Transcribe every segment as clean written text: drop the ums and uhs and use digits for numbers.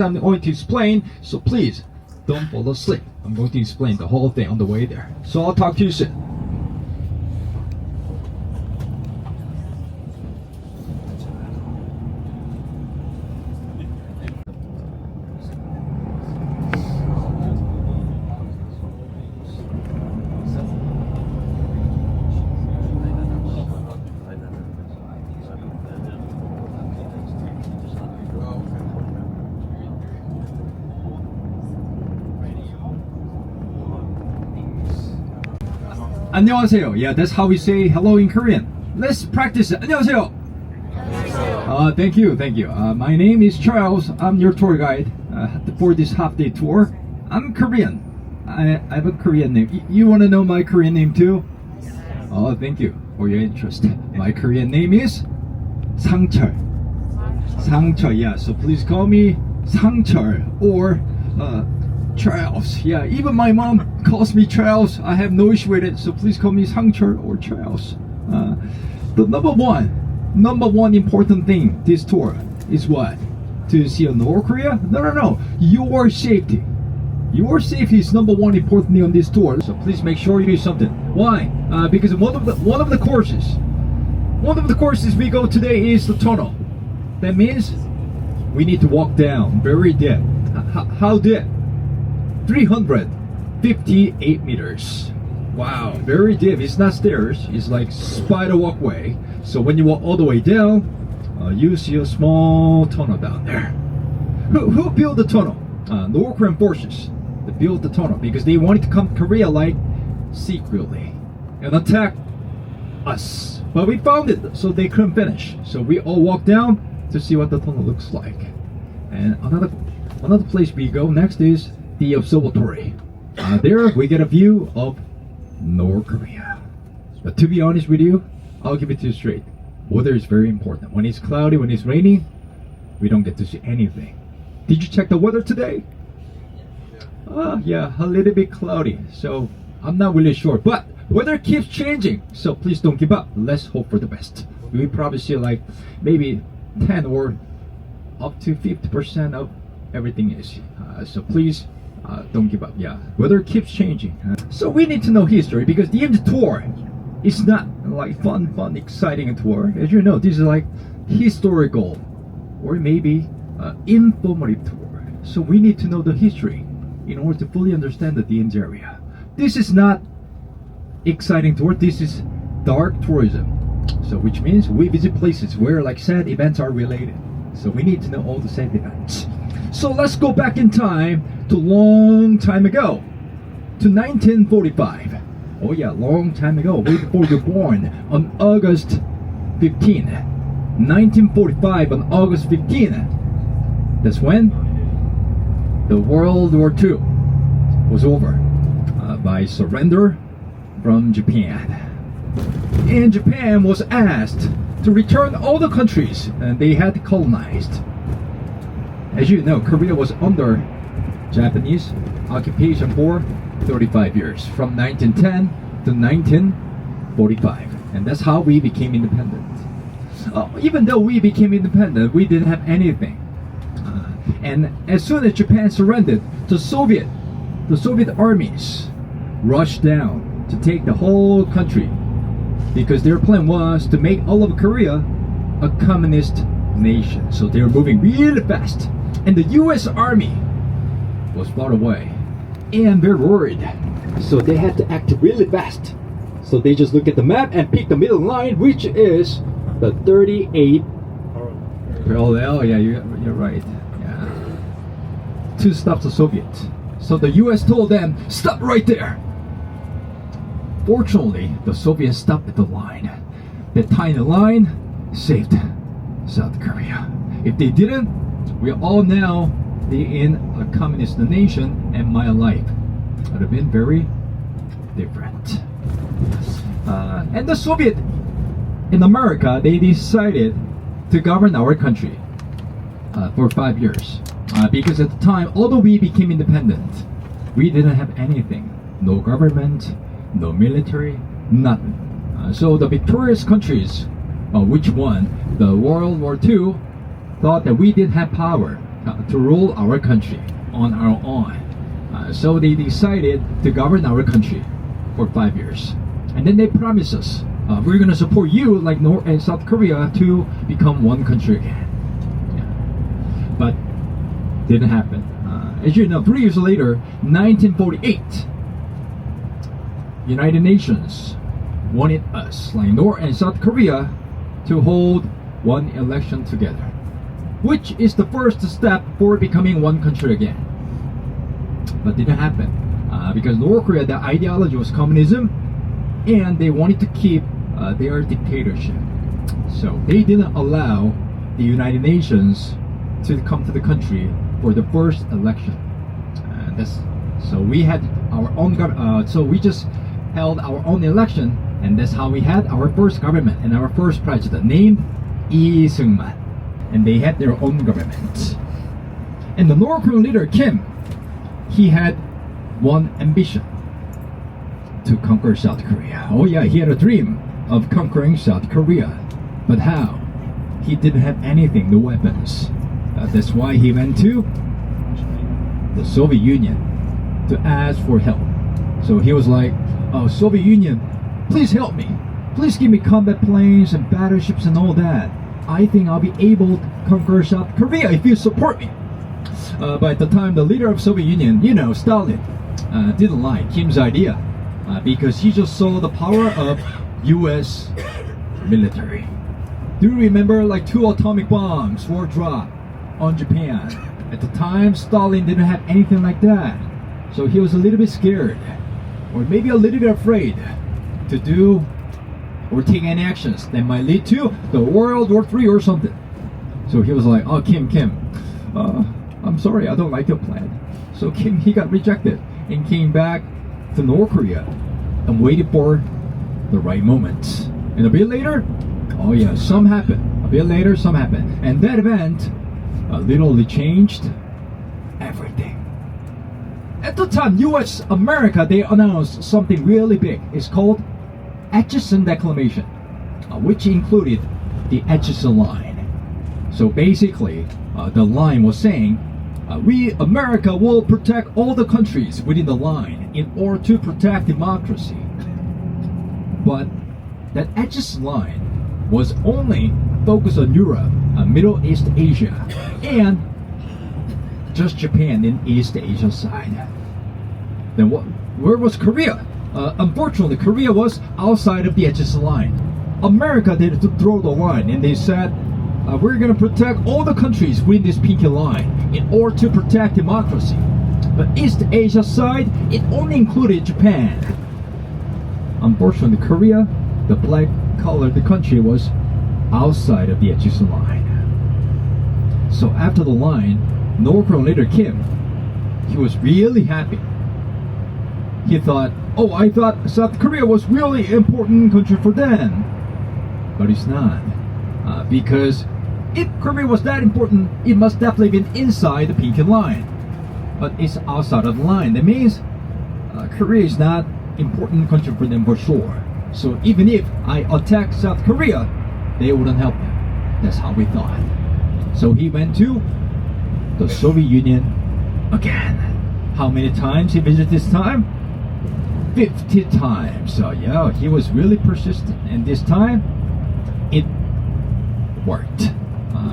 I'm going to explain, so please don't fall asleep. I'm going to explain the whole thing on the way there. So I'll talk to you soon. 안녕하세요. Yeah, that's how we say hello in Korean. Let's practice it. 안녕하세요. Thank you. My name is Charles. I'm your tour guide for this half-day tour. I'm Korean. I have a Korean name. You want to know my Korean name too? Oh, thank you for your interest. My Korean name is 상철. 상철. Yeah, so please call me 상철 or Charles. Yeah, even my mom calls me Charles. I have no issue with it, so please call me Sangchul or Charles. The number one important thing this tour is what? To see North Korea? No. Your safety. Your safety is number one important thing on this tour. So please make sure you do something. Why? Because one of the courses we go today is the tunnel. That means we need to walk down very deep. How deep? 358 meters. Wow, very deep. It's not stairs, it's like spider walkway. So when you walk all the way down, you see a small tunnel down there. Who built the tunnel? North Korean forces. They built the tunnel because they wanted to come to Korea like secretly and attack us. But we found it, so they couldn't finish. So we all walked down to see what the tunnel looks like. And another place we go next is the observatory. There we get a view of North Korea. But to be honest with you, I'll give it to you straight. Weather is very important. When it's cloudy, when it's raining, we don't get to see anything. Did you check the weather today? Yeah, a little bit cloudy. So I'm not really sure. But weather keeps changing. So please don't give up. Let's hope for the best. We probably see like maybe 10 or up to 50% of everything is. So please don't give up. Yeah, weather keeps changing. So we need to know history because the DMZ tour is not like fun, exciting tour. As you know, this is like historical or maybe informative tour. So we need to know the history in order to fully understand the DMZ area. This is not exciting tour. This is dark tourism. So which means we visit places where like sad events are related. So we need to know all the sad events. So let's go back in time to long time ago, to 1945. Oh yeah, long time ago, way before you were born, on August 15. 1945 on August 15. That's when the World War II was over by surrender from Japan. And Japan was asked to return all the countries and they had colonized. As you know, Korea was under Japanese occupation for 35 years, from 1910 to 1945. And that's how we became independent. Even though we became independent, we didn't have anything. And as soon as Japan surrendered, the Soviet armies rushed down to take the whole country because their plan was to make all of Korea a communist nation. So they were moving really fast. And the US Army was far away and very worried. So they had to act really fast. So they just look at the map and pick the middle line, which is the 38 parallel. Yeah, you're right. Yeah. To stop the Soviets. So the US told them, stop right there. Fortunately, the Soviets stopped at the line. That tiny line saved South Korea. If they didn't, we all now be in a communist nation and my life would have been very different. And the Soviet in America, they decided to govern our country for 5 years. Because at the time, although we became independent, we didn't have anything. No government, no military, nothing. So the victorious countries which won the World War II thought that we didn't have power. to rule our country on our own. So they decided to govern our country for 5 years. And then they promised us, we're going to support you like North and South Korea to become one country again. Yeah. But didn't happen. As you know, 3 years later, 1948, United Nations wanted us, like North and South Korea, to hold one election together, which is the first step for becoming one country again. But didn't happen because North Korea, the ideology was communism, and they wanted to keep their dictatorship. So they didn't allow the United Nations to come to the country for the first election. So we had our own so we just held our own election, and that's how we had our first government and our first president, named Lee Seung-man. And they had their own government. And the North Korean leader Kim, he had one ambition: to conquer South Korea. Oh yeah, he had a dream of conquering South Korea. But how? He didn't have anything, no weapons. That's why he went to the Soviet Union to ask for help. So he was like, oh, Soviet Union, please help me. Please give me combat planes and battleships and all that. I think I'll be able to conquer South Korea if you support me. But at the time, the leader of Soviet Union, you know, Stalin, didn't like Kim's idea because he just saw the power of US military. Do you remember like 2 atomic bombs were dropped on Japan? At the time, Stalin didn't have anything like that. So he was a little bit scared, or maybe a little bit afraid to do or take any actions that might lead to the World War III or something. So he was like, oh, Kim, I'm sorry, I don't like your plan. So Kim, he got rejected and came back to North Korea and waited for the right moment. And a bit later, oh yeah, some happened. A bit later, some happened. And that event literally changed everything. At the time, US, America, they announced something really big. It's called Atchison Declaration, which included the Atchison Line. So basically, the line was saying, we, America, will protect all the countries within the line in order to protect democracy. But that Atchison Line was only focused on Europe, Middle East Asia, and just Japan in East Asia side. Then where was Korea? Unfortunately, Korea was outside of the Atchison Line. America did to throw the line, and they said, we're going to protect all the countries within this pinky line in order to protect democracy. But East Asia side, it only included Japan. Unfortunately, Korea, the black colored country, was outside of the Atchison Line. So after the line, North Korean leader Kim, he was really happy. He thought, oh, I thought South Korea was really important country for them. But it's not. Because if Korea was that important, it must definitely been inside the pinky line. But it's outside of the line. That means Korea is not important country for them for sure. So even if I attack South Korea, they wouldn't help him. That's how we thought. So he went to the Soviet Union again. How many times he visited this time? 50 times. So yeah, he was really persistent. And this time, it worked.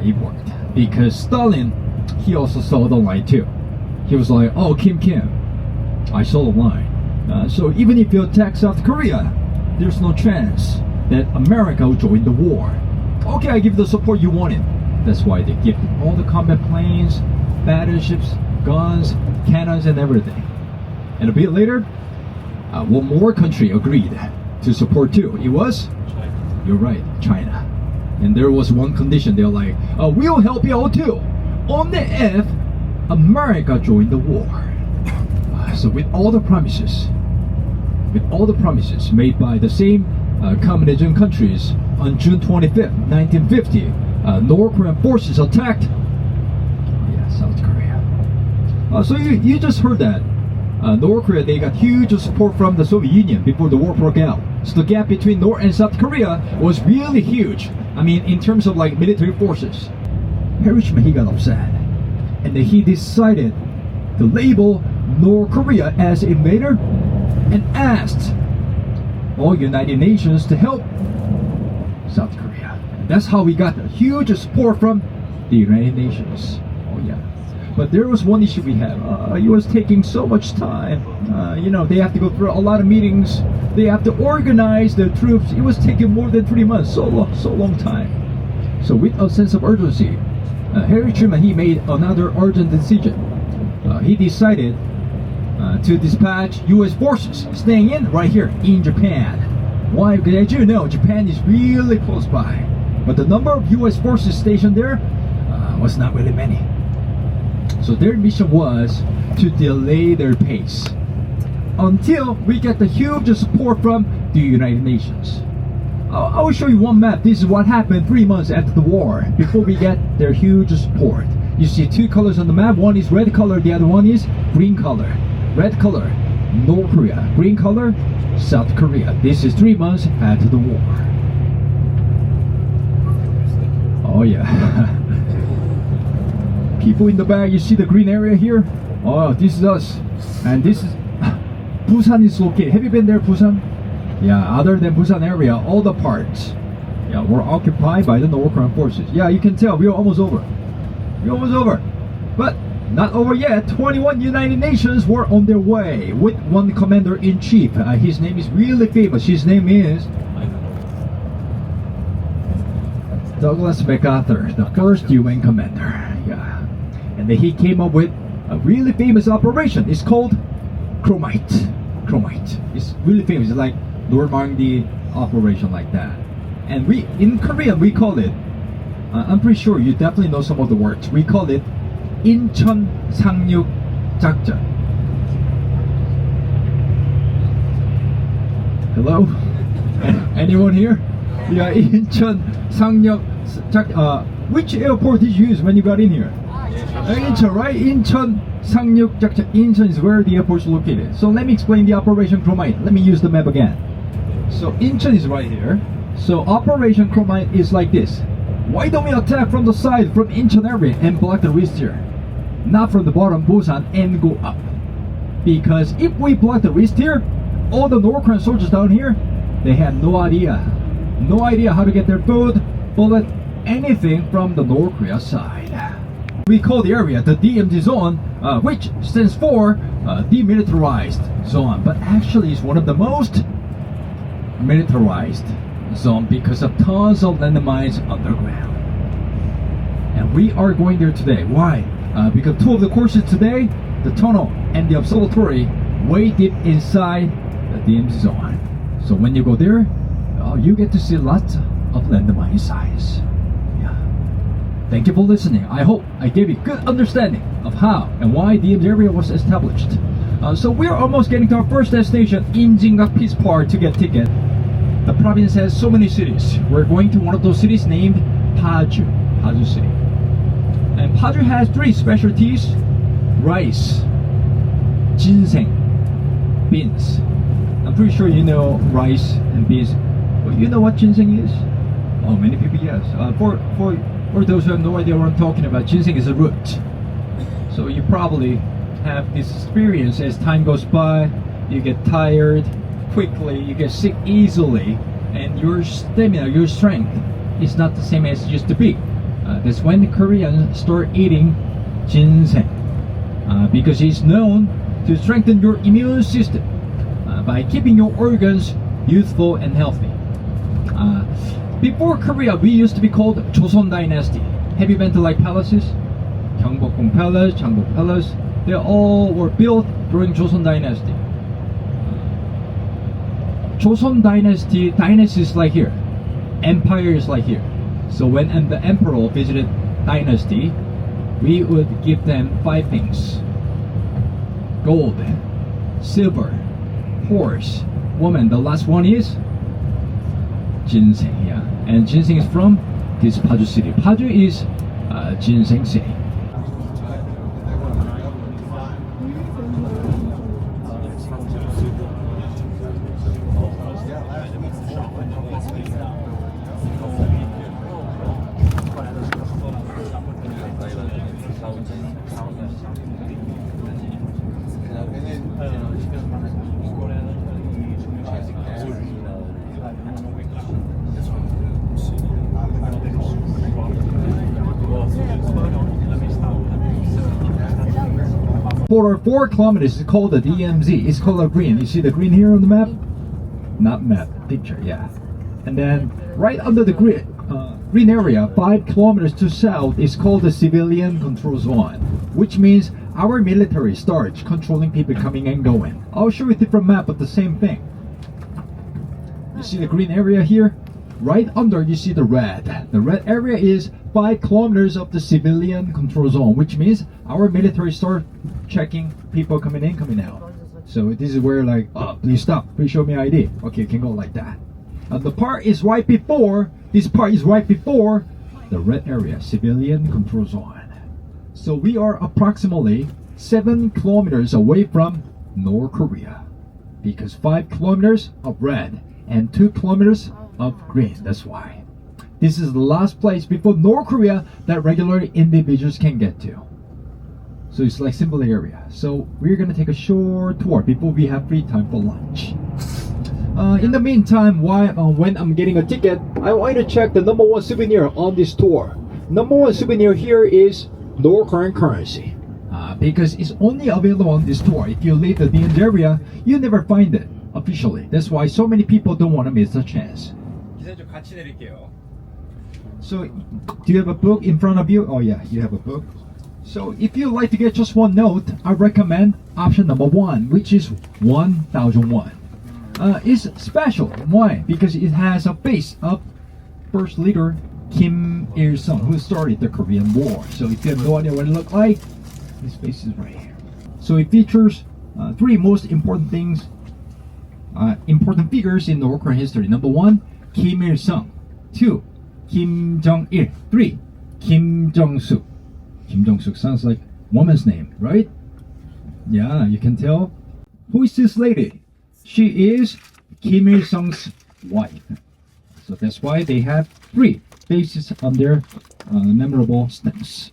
It worked. Because Stalin, he also saw the line too. He was like, oh, Kim, I saw the line. So even if you attack South Korea, there's no chance that America will join the war. Okay, I give the support you wanted. That's why they give all the combat planes, battleships, guns, cannons, and everything. And a bit later, one more country agreed to support too. It was, you're right, China. And there was one condition. They're like, we'll help you out too, only if America joined the war. So with all the promises made by the same communism countries, on June 25th, 1950, North Korean forces attacked South Korea. So you just heard that. North Korea, they got huge support from the Soviet Union before the war broke out. So the gap between North and South Korea was really huge. I mean, in terms of like military forces. Hiroshima, he got upset. And he decided to label North Korea as invader and asked all United Nations to help South Korea. And that's how we got a huge support from the United Nations. Oh yeah. But there was one issue we had. It was taking so much time. They have to go through a lot of meetings. They have to organize the troops. It was taking more than 3 months. So long time. So with a sense of urgency, Harry Truman, he made another urgent decision. He decided to dispatch U.S. forces staying in right here in Japan. Why? Because as you know, Japan is really close by. But the number of U.S. forces stationed there was not really many. So their mission was to delay their pace until we get the huge support from the United Nations. I will show you one map. This is what happened 3 months after the war, before we get their huge support. You see two colors on the map. One is red color, the other one is green color. Red color, North Korea. Green color, South Korea. This is 3 months after the war. Oh yeah. People in the back, you see the green area here? Oh, this is us. And this is Busan is located. Have you been there, Busan? Yeah, other than Busan area, all the parts were occupied by the North Korean forces. Yeah, you can tell we're almost over. We're almost over. But not over yet. 21 United Nations were on their way with one commander-in-chief. His name is really famous. His name is Douglas MacArthur, the first UN commander. Yeah. And then he came up with a really famous operation. It's called Chromite. Chromite. It's really famous. It's like Normandy operation like that. And we, in Korean, we call it, I'm pretty sure you definitely know some of the words. We call it 인천 상륙 작전. Hello? Anyone here? Yeah, 인천 상륙 작전. Which airport did you use when you got in here? Incheon, right? Incheon 상륙 작전. Incheon is where the airport is located. So let me explain the Operation Chromite. Let me use the map again. So Incheon is right here. So Operation Chromite is like this. Why don't we attack from the side, from Incheon area, and block the wrist here? Not from the bottom, Busan, and go up. Because if we block the wrist here, all the North Korean soldiers down here, they have no idea how to get their food, bullet, anything from the North Korea side. We call the area the DMZ zone, which stands for Demilitarized Zone, but actually it's one of the most militarized zone because of tons of landmines underground. And we are going there today. Why? Because two of the courses today, the tunnel and the observatory, way deep inside the DMZ zone. So when you go there, you get to see lots of landmine size. Yeah. Thank you for listening. I hope I gave you good understanding of how and why DMZ area was established. So we're almost getting to our first destination, Imjingak Park, to get ticket. The province has so many cities. We're going to one of those cities named Paju City. And Paju has 3 specialties: rice, ginseng, beans. I'm pretty sure you know rice and beans. Well, you know what ginseng is? Oh, many people yes. For those who have no idea what I'm talking about, ginseng is a root. So you probably have this experience as time goes by. You get tired quickly, you get sick easily, and your stamina, your strength is not the same as it used to be. That's when the Koreans start eating ginseng, because it's known to strengthen your immune system by keeping your organs youthful and healthy. Before Korea, we used to be called Joseon Dynasty. Have you been to like palaces? Gyeongbokgung Palace, Changbok Palace. They all were built during Joseon Dynasty. Joseon Dynasty is like here. Empire is like here. So when the emperor visited dynasty, we would give them 5 things: gold, silver, horse, woman. The last one is ginseng. Yeah, and ginseng is from this Paju city. Paju is ginseng city. border 4 kilometers is called the DMZ. It's color green. You see the green here on the map? Not map, picture, yeah. And then right under the green area, 5 kilometers to south, is called the civilian control zone, which means our military starts controlling people coming and going. I'll show you a different map, but the same thing. You see the green area here? Right under, you see the red. The red area is 5 kilometers of the civilian control zone, which means our military start checking people coming in, coming out. So this is where like, please stop, please show me ID. Okay, you can go like that. The part is right before, this part is right before the red area, civilian control zone. So we are approximately 7 kilometers away from North Korea, because 5 kilometers of red and 2 kilometers of green. That's why. This is the last place before North Korea that regular individuals can get to. So it's like simple area. So we're gonna take a short tour before we have free time for lunch. In the meantime, when I'm getting a ticket, I want to check the number 1 souvenir on this tour. Number 1 souvenir here is North Korean currency. Because it's only available on this tour. If you leave the DMZ area, you never find it officially. That's why so many people don't want to miss the chance. So, do you have a book in front of you? Oh yeah, you have a book. So if you like to get just 1 note, I recommend option number 1, which is 1001. It's special. Why? Because it has a face of first leader Kim Il-sung, who started the Korean War. So if you have no idea what it looked like, his face is right here. So it features 3 most important things, important figures in North Korean history. Number 1, Kim Il-sung. 2, Kim Jong-il. 3, Kim Jong-suk. Kim Jong-suk sounds like woman's name, right? Yeah, you can tell. Who is this lady? She is Kim Il-sung's wife. So that's why they have 3 faces on their memorable stamps.